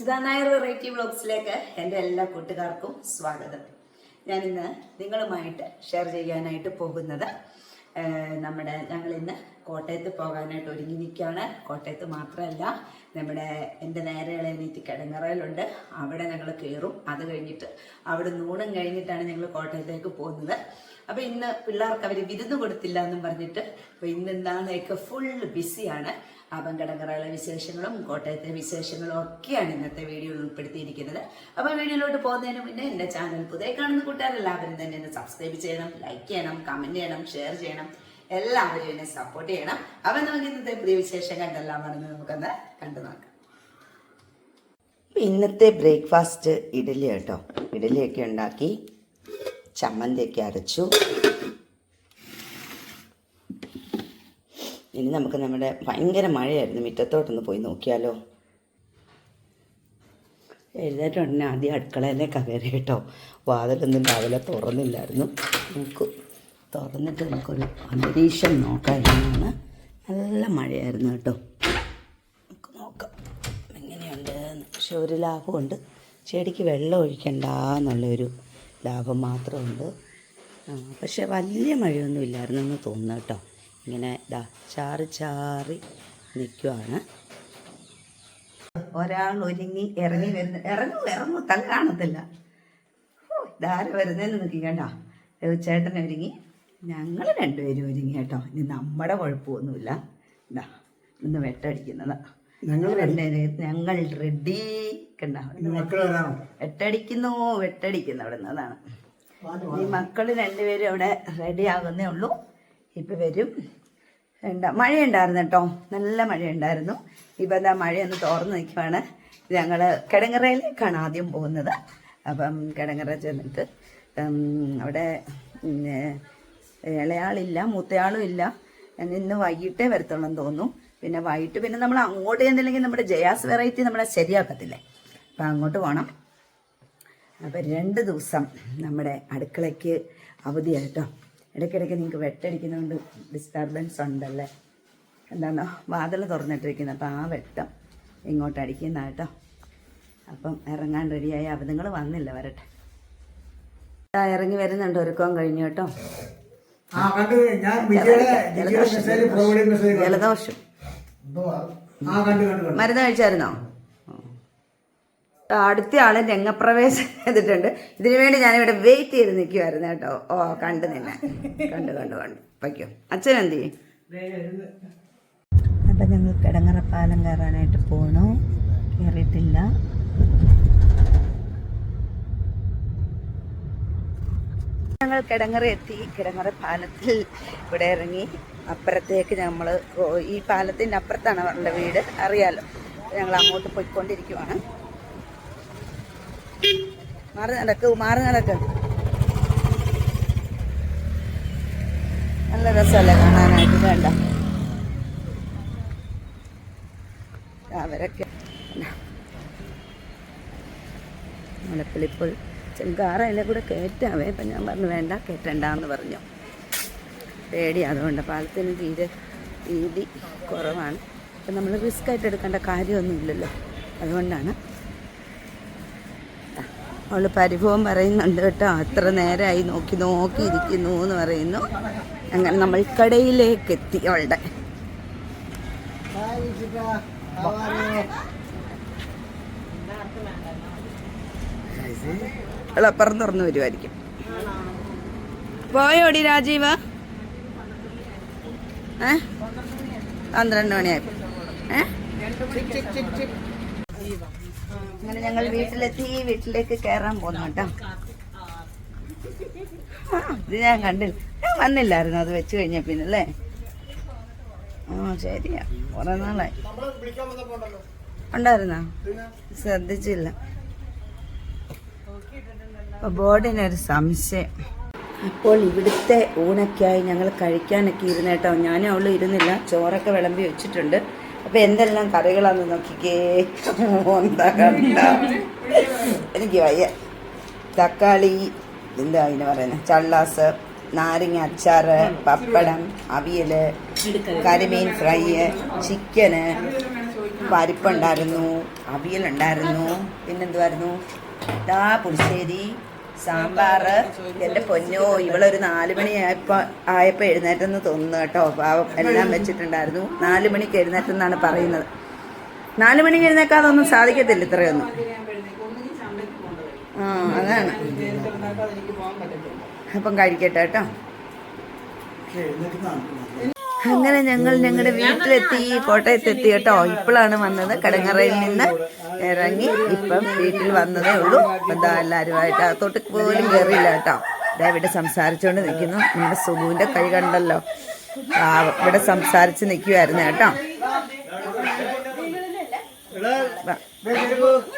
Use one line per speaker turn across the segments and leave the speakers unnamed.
Sudha Nair variety വ്ളോഗ്സിലേക്ക് എൻ്റെ എല്ലാ കൂട്ടുകാർക്കും സ്വാഗതം. ഞാനിന്ന് നിങ്ങളുമായിട്ട് ഷെയർ ചെയ്യാനായിട്ട് പോകുന്നത് ഞങ്ങളിന്ന് കോട്ടയത്ത് പോകാനായിട്ട് ഒരുങ്ങി നിൽക്കുകയാണ്. കോട്ടയത്ത് മാത്രമല്ല, എൻ്റെ നേരെ ഇളയനീത്തി കിടങ്ങറയിലുണ്ട്. അവിടെ ഞങ്ങൾ കയറും. അത് കഴിഞ്ഞിട്ട് അവിടെ നൂണം കഴിഞ്ഞിട്ടാണ് ഞങ്ങൾ കോട്ടയത്തേക്ക് പോകുന്നത്. അപ്പോൾ ഇന്ന് പിള്ളേർക്ക് അവർ വിരുന്ന് കൊടുത്തില്ല എന്നും പറഞ്ഞിട്ട് അപ്പോൾ ഇന്നെന്താണെന്നൊക്കെ ഫുൾ ബിസിയാണ്. അപ്പം കിടങ്ങറയിലെ വിശേഷങ്ങളും കോട്ടയത്തെ വിശേഷങ്ങളും ഒക്കെയാണ് ഇന്നത്തെ വീഡിയോയിൽ ഉൾപ്പെടുത്തിയിരിക്കുന്നത്. അപ്പോൾ വീഡിയോയിലോട്ട് പോകുന്നതിന് മുന്നേ എൻ്റെ ചാനൽ പുതിയ കാണുന്ന കൂട്ടുകാരെല്ലാവരും തന്നെ എന്നെ സബ്സ്ക്രൈബ് ചെയ്യണം, ലൈക്ക് ചെയ്യണം, കമൻറ്റ് ചെയ്യണം, ഷെയർ ചെയ്യണം. എല്ലാവരും എന്നെ സപ്പോർട്ട് ചെയ്യണം. അപ്പം നമുക്ക് ഇന്നത്തെ പുതിയ വിശേഷം കണ്ടെല്ലാമാണെന്ന് നമുക്കൊന്ന് കണ്ടു നോക്കാം.
ഇന്നത്തെ ബ്രേക്ക്ഫാസ്റ്റ് ഇഡലി കേട്ടോ. ഇഡലിയൊക്കെ ഉണ്ടാക്കി, ചമ്മന്തിയൊക്കെ അരച്ചു. ഇനി നമുക്ക് നമ്മുടെ ഭയങ്കര മഴയായിരുന്നു, മുറ്റത്തോട്ടൊന്ന് പോയി നോക്കിയാലോ. എഴുന്നേറ്റുടനെ ആദ്യം അടുക്കളയിലേക്കാണ് കയറി കേട്ടോ. വാതിലൊന്നും രാവിലെ തുറന്നില്ലായിരുന്നു. നമുക്ക് തുറന്നിട്ട് നമുക്കൊരു അന്തരീക്ഷം നോക്കാമായിരുന്നു. നല്ല മഴയായിരുന്നു കേട്ടോ. നമുക്ക് നോക്കാം എങ്ങനെയുണ്ട്. പക്ഷെ ഒരു ലാഭമുണ്ട്, ചെടിക്ക് വെള്ളം ഒഴിക്കണ്ട എന്നുള്ളൊരു ലാഭം മാത്രമുണ്ട്. പക്ഷെ വലിയ മഴയൊന്നും ഇല്ലായിരുന്നെന്ന് തോന്നുന്നു കേട്ടോ. ഇങ്ങനെ ചാറി ചാറി നിൽക്കുവാണ്. ഒരാൾ ഒരുങ്ങി ഇറങ്ങി ഇറങ്ങും തല കാണത്തില്ല. ധാര വരുന്നതെന്ന് നോക്കി കേട്ടോ. ചേട്ടൻ ഒരുങ്ങി, ഞങ്ങൾ രണ്ടുപേരും ഒരുങ്ങി കേട്ടോ. ഇനി നമ്മുടെ കുഴപ്പമൊന്നുമില്ല. ഇതാ ഇന്ന് വെട്ടടിക്കുന്നതാ. ഞങ്ങൾ റെഡി കണ്ടോ. വെട്ടടിക്കുന്നു അവിടെ നിന്ന്. അതാണ് ഈ മക്കൾ രണ്ടുപേരും അവിടെ റെഡി ആകുന്നേ ഉള്ളൂ. ഇപ്പം വരും. മഴയുണ്ടായിരുന്നു കേട്ടോ, നല്ല മഴയുണ്ടായിരുന്നു. ഇപ്പം എന്താ മഴയൊന്ന് തോർന്ന് നിൽക്കുവാണ്. ഞങ്ങൾ കിടങ്ങറയിലേക്കാണ് ആദ്യം പോകുന്നത്. അപ്പം കിടങ്ങറ ചെന്നിട്ട് അവിടെ ഇളയാളില്ല, മൂത്തയാളും ഇല്ല. ഇന്ന് വൈകിട്ടേ വരത്തുള്ളെന്ന് തോന്നുന്നു. പിന്നെ വൈകിട്ട് നമ്മൾ അങ്ങോട്ട് ചെന്നില്ലെങ്കിൽ നമ്മുടെ ജയാസ് വെറൈറ്റി നമ്മളെ ശരിയാക്കത്തില്ലേ. അപ്പം അങ്ങോട്ട് പോകണം. അപ്പം 2 ദിവസം നമ്മുടെ അടുക്കളയ്ക്ക് അവധിയായിട്ടോ. ഇടയ്ക്കിടയ്ക്ക് നിങ്ങൾക്ക് വെട്ടടിക്കുന്നതുകൊണ്ട് ഡിസ്റ്റർബൻസ് ഉണ്ടല്ലേ. എന്താണോ വാതിൽ തുറന്നിട്ടിരിക്കുന്നത്. അപ്പം ആ വെട്ടം ഇങ്ങോട്ട് അടിക്കുന്ന കേട്ടോ. അപ്പം ഇറങ്ങാൻ റെഡിയായി. അവധങ്ങൾ വന്നില്ല, വരട്ടെ. ഇറങ്ങി വരുന്നുണ്ട്. ഒരുക്കം കഴിഞ്ഞു കേട്ടോ. ജലദോഷം. മരുന്ന് കഴിച്ചായിരുന്നോ? അടുത്ത ആള് രംഗപ്രവേശം ചെയ്തിട്ടുണ്ട്. ഇതിനു വേണ്ടി ഞാനിവിടെ വെയിറ്റ് ചെയ്ത് നിൽക്കുമായിരുന്നു കേട്ടോ. ഓ കണ്ടു നിന്നെ കണ്ടു വയ്ക്കോ. അച്ഛൻ എന്ത് ചെയ്യും? അപ്പം ഞങ്ങൾ കിടങ്ങറ പാലം കയറാനായിട്ട് പോകണു. കയറിയിട്ടില്ല. ഞങ്ങൾ കിടങ്ങറ എത്തി. കിടങ്ങറ പാലത്തിൽ ഇവിടെ ഇറങ്ങി. അപ്പുറത്തേക്ക് നമ്മൾ ഈ പാലത്തിൻ്റെ അപ്പുറത്താണ് അവരുടെ വീട്, അറിയാലോ. ഞങ്ങൾ അങ്ങോട്ട് പോയിക്കൊണ്ടിരിക്കുവാണ്. മാറി നടക്ക്. നല്ല രസമല്ലേ കാണാനായിട്ട്. വേണ്ട അവരൊക്കെ മുലപ്പിളിപ്പോൾ ചെങ്കാറയിലെ കൂടെ കയറ്റാവേ. അപ്പം ഞാൻ പറഞ്ഞു വേണ്ട, കയറ്റണ്ടെന്ന് പറഞ്ഞു. പേടി. അതുകൊണ്ട് പാലത്തിന് തീരെ വീതി കുറവാണ്. അപ്പം നമ്മൾ റിസ്ക് ആയിട്ട് എടുക്കേണ്ട കാര്യമൊന്നുമില്ലല്ലോ. അതുകൊണ്ടാണ്. അവൾ പരിഭവം പറയുന്നുണ്ട് കേട്ടോ. അത്ര നേരമായി നോക്കിയിരിക്കുന്നു എന്ന് പറയുന്നു. അങ്ങനെ നമ്മൾ കടയിലേക്ക് എത്തി. അവളുടെ അവളപ്പുറം തുറന്നു വരുമായിരിക്കും. പോയോടി രാജീവ? 12 മണിയായി. അങ്ങനെ ഞങ്ങൾ വീട്ടിലെത്തി. വീട്ടിലേക്ക് കയറാൻ പോന്നു കേട്ടോ. ഇത് ഞാൻ കണ്ടില്ല, ഞാൻ വന്നില്ലായിരുന്നു. അത് വെച്ച് കഴിഞ്ഞ പിന്നല്ലേ. ശരിയാ, കുറെ നാളായി. ഉണ്ടായിരുന്നോ? ശ്രദ്ധിച്ചില്ല. ബോർഡിനൊരു സംശയം. അപ്പോൾ ഇവിടുത്തെ ഊണൊക്കെയായി ഞങ്ങൾ കഴിക്കാനൊക്കെ ഇരുന്ന് കേട്ടോ. ഞാനും അവളും ഇരുന്നില്ല. ചോറൊക്കെ വിളമ്പി വെച്ചിട്ടുണ്ട്. അപ്പം എന്തെല്ലാം കറികളാണെന്ന് നോക്കിക്കേ. എന്താ കണ്ട, എനിക്ക് വയ്യ. തക്കാളി, എന്താ അതിന് പറയുന്നത്, ചള്ളാസ്, നാരങ്ങ അച്ചാറ്, പപ്പടം, അവിയൽ, കരിമീൻ ഫ്രൈ, ചിക്കന്, പരിപ്പുണ്ടായിരുന്നു, അവിയലുണ്ടായിരുന്നു, പിന്നെന്തുമായിരുന്നു, പുളിശ്ശേരി, സാമ്പാർ. എൻ്റെ പൊന്നോ, ഇവളൊരു 4 മണി ആയപ്പോൾ എഴുന്നേറ്റെന്ന് തോന്നുന്നു കേട്ടോ. പാവം എല്ലാം വെച്ചിട്ടുണ്ടായിരുന്നു. 4 മണിക്ക് എഴുന്നേറ്റെന്നാണ് പറയുന്നത്. 4 മണിക്ക് എഴുന്നേക്കാതൊന്നും സാധിക്കത്തില്ല ഇത്രയൊന്നും. അതാണ്. അപ്പം കഴിക്കട്ടെ കേട്ടോ. അങ്ങനെ ഞങ്ങൾ ഞങ്ങളുടെ വീട്ടിലെത്തി, കോട്ടയത്തെത്തി കേട്ടോ. ഇപ്പോഴാണ് വന്നത്. കടങ്ങറയിൽ നിന്ന് ഇറങ്ങി ഇപ്പം വീട്ടിൽ വന്നതേ ഉള്ളൂ. എന്താ എല്ലാവരുമായിട്ട് അകത്തോട്ട് പോലും കയറിയില്ല കേട്ടോ. ഇതാ ഇവിടെ സംസാരിച്ചുകൊണ്ട് നിൽക്കുന്നു. നമ്മുടെ സുഖുവിൻ്റെ കൈ കണ്ടല്ലോ, ഇവിടെ സംസാരിച്ച് നിൽക്കുമായിരുന്നു കേട്ടോ.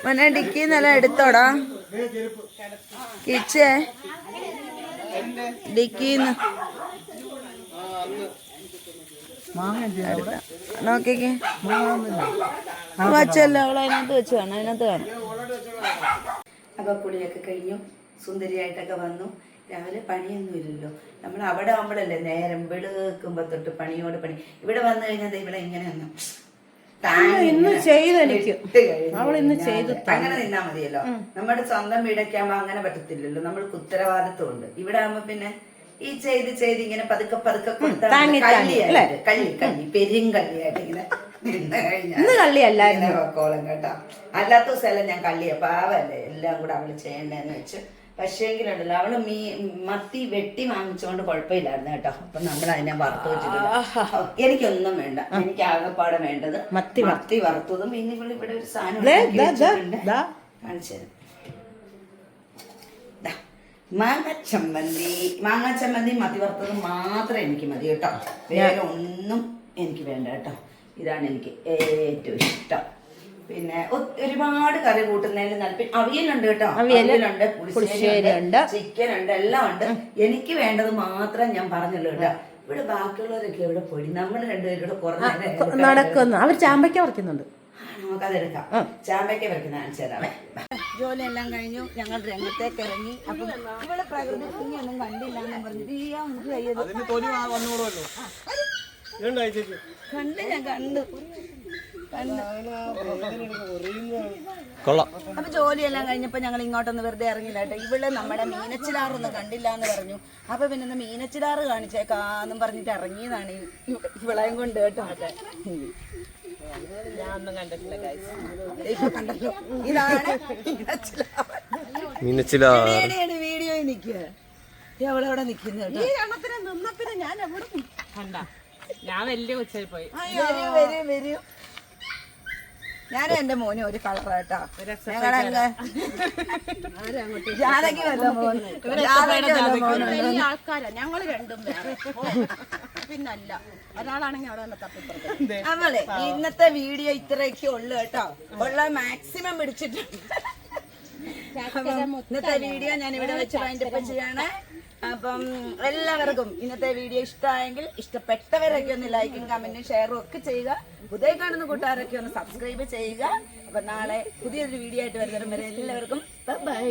മോനെ ഡിക്കിന്നല്ല എടുത്തോടാ, കിച്ചേ ഡിക്കിന്ന് നോക്കിക്കേ. വച്ചല്ലോ അവൾ അതിനകത്ത് വെച്ച് കാണും, അതിനകത്ത് കാണും. അപ്പൊ കുളിയൊക്കെ കഴിഞ്ഞു, സുന്ദരിയായിട്ടൊക്കെ വന്നു. രാവിലെ പണിയൊന്നുമില്ലല്ലോ. നമ്മൾ അവിടെ ആകുമ്പോഴല്ലേ നേരം വെളുക്കുമ്പോ തൊട്ട് പണിയോട് പണി. ഇവിടെ വന്നു കഴിഞ്ഞാൽ ഇവിടെ ഇങ്ങനെ വന്നു അങ്ങനെ നിന്നാ മതിയല്ലോ. നമ്മുടെ സ്വന്തം വീടൊക്കെ അങ്ങനെ പറ്റത്തില്ലല്ലോ. നമ്മൾക്ക് ഉത്തരവാദിത്വം ഉണ്ട്. ഇവിടെ ആകുമ്പോ പിന്നെ ഈ ചെയ്ത് ഇങ്ങനെ പതുക്കെ കള്ളി പെരുങ്കള്ളിയായിട്ട് ഇങ്ങനെ നിന്ന് കഴിഞ്ഞാൽ കോളം കേട്ടോ. അല്ലാത്ത ദിവസമല്ല ഞാൻ കള്ളിയ പാവല്ലേ, എല്ലാം കൂടെ അവള് ചെയ്യണ്ടേന്ന് വെച്ച്. പക്ഷേങ്കിലുണ്ടല്ലോ അവള് മത്തി വെട്ടി വാങ്ങിച്ചുകൊണ്ട് കുഴപ്പമില്ലായിരുന്നു കേട്ടോ. അപ്പൊ നമ്മൾ അതിനെ വറുത്ത് വെച്ചിട്ടുണ്ട്. എനിക്കൊന്നും വേണ്ട, എനിക്ക് ആകെപ്പാടെ വേണ്ടത് മത്തി വറുത്തതും. പിന്നെ ഇവിടെ ഒരു സാധനം കാണിച്ചു തരാം. മാങ്ങാച്ചമ്മന്തി മത്തി വറുത്തതും മാത്രം എനിക്ക് മതി കേട്ടോ. വേറെ ഒന്നും എനിക്ക് വേണ്ട കേട്ടോ. ഇതാണ് എനിക്ക് ഏറ്റവും ഇഷ്ടം. പിന്നെ ഒരുപാട് കറി കൂട്ടുന്നതിന് നല്ല അവിയലുണ്ട് കേട്ടോ. അവിയലുണ്ട്, പുളിശ്ശേരിയുണ്ട്, ചിക്കൻ ഉണ്ട്, എല്ലാം ഉണ്ട്. എനിക്ക് വേണ്ടത് മാത്രം ഞാൻ പറഞ്ഞല്ലോ കേട്ടോ. ഇവിടെ ബാക്കിയുള്ളവരൊക്കെ ഇവിടെ പോയി. നമ്മൾ രണ്ടുപേരും കൂടെ നടക്കുന്നു. അവർ ചാമ്പയ്ക്ക പറിക്കുന്നുണ്ട്. നമുക്കതെടുക്കാം. ചാമ്പയ്ക്ക പറിക്കുന്ന കാണിച്ചുതരാമേ. ജോലിയെല്ലാം കഴിഞ്ഞു, ഞങ്ങൾ രംഗത്തേക്ക് ഇറങ്ങി. അപ്പം ഇവിടെ പ്രകൃതി ഭംഗിയൊന്നും കണ്ടില്ല എന്ന് പറഞ്ഞിട്ട് അപ്പൊ ജോലിയെല്ലാം കഴിഞ്ഞപ്പോ ഞങ്ങൾ ഇങ്ങോട്ടൊന്ന് വെറുതെ ഇറങ്ങില്ല കേട്ടോ. ഇവിടെ നമ്മുടെ മീനച്ചിലാറൊന്നും കണ്ടില്ല എന്ന് പറഞ്ഞു. അപ്പൊ പിന്നെ ഒന്ന് മീനച്ചിലാറ് കാണിച്ചേക്കാന്നും പറഞ്ഞിട്ട് ഇറങ്ങിയതാണ് ഇവളെയും കൊണ്ട് കേട്ടോ. ഞാനൊന്നും കണ്ടിട്ടില്ല, ഇപ്പൊ കണ്ടല്ലോ. ഇതാണ് വീഡിയോ നിക്കുക. എവളെവിടെ നിക്കുന്നത് നിന്നപ്പിന്നെ ഞാൻ എവിടെ കണ്ട. ഞാൻ വലിയ കൊച്ചായി പോയി. വരൂ. ഞാൻ എന്റെ മോന് ഒരു കളറാട്ടോ. ആൾക്കാരാ ഞങ്ങള് രണ്ടും പിന്നല്ല. ഒരാളാണെങ്കിൽ അവിടെ വന്ന് തപ്പിപ്പുറത്ത്. അവളെ ഇന്നത്തെ വീഡിയോ ഇത്രയൊക്കെ ഉള്ളു കേട്ടോ. ഉള്ള മാക്സിമം പിടിച്ചിട്ടുണ്ട്. ഇന്നത്തെ വീഡിയോ ഞാൻ ഇവിടെ വെച്ച് വൈൻഡപ്പ് ചെയ്യാണ്. അപ്പം എല്ലാവർക്കും ഇന്നത്തെ വീഡിയോ ഇഷ്ടമായെങ്കിൽ ഇഷ്ടപ്പെട്ടവരൊക്കെ ഒന്ന് ലൈക്കും കമന്റും ഷെയറും ഒക്കെ ചെയ്യുക. പുതിയ കാണുന്ന കൂട്ടുകാരൊക്കെ ഒന്ന് സബ്സ്ക്രൈബ് ചെയ്യുക. അപ്പൊ നാളെ പുതിയൊരു വീഡിയോ ആയിട്ട് വരുന്നവരെ എല്ലാവർക്കും ബൈ.